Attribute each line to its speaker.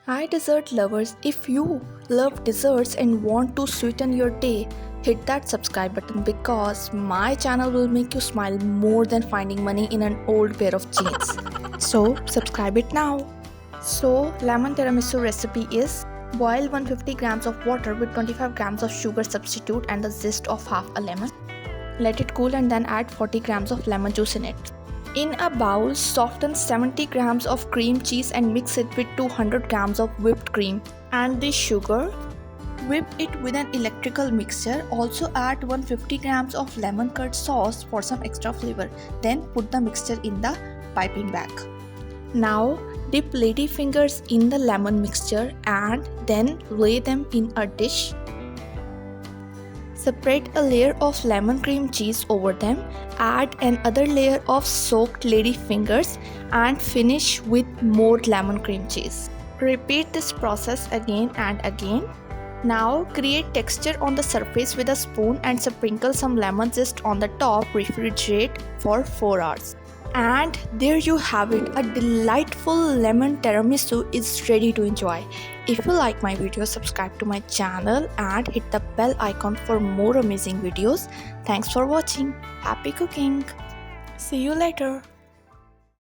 Speaker 1: Hi dessert lovers, if you love desserts and want to sweeten your day, hit that subscribe button because my channel will make you smile more than finding money in an old pair of jeans. So subscribe it now. So lemon tiramisu recipe is: boil 150 grams of water with 25 grams of sugar substitute and the zest of half a lemon. Let it cool and then add 40 grams of lemon juice in it. In a bowl, soften 70 grams of cream cheese and mix it with 200 grams of whipped cream and the sugar. Whip it with an electrical mixture. Also add 150 grams of lemon curd sauce for some extra flavor. Then put the mixture in the piping bag. Now dip ladyfingers in the lemon mixture and then lay them in a dish. Separate a layer of lemon cream cheese over them, add another layer of soaked ladyfingers and finish with more lemon cream cheese. Repeat this process again and again. Now create texture on the surface with a spoon and sprinkle some lemon zest on the top. Refrigerate for 4 hours. And there you have it, a delightful lemon tiramisu is ready to enjoy. If you like my video, subscribe to my channel and hit the bell icon for more amazing videos. Thanks for watching. Happy cooking. See you later.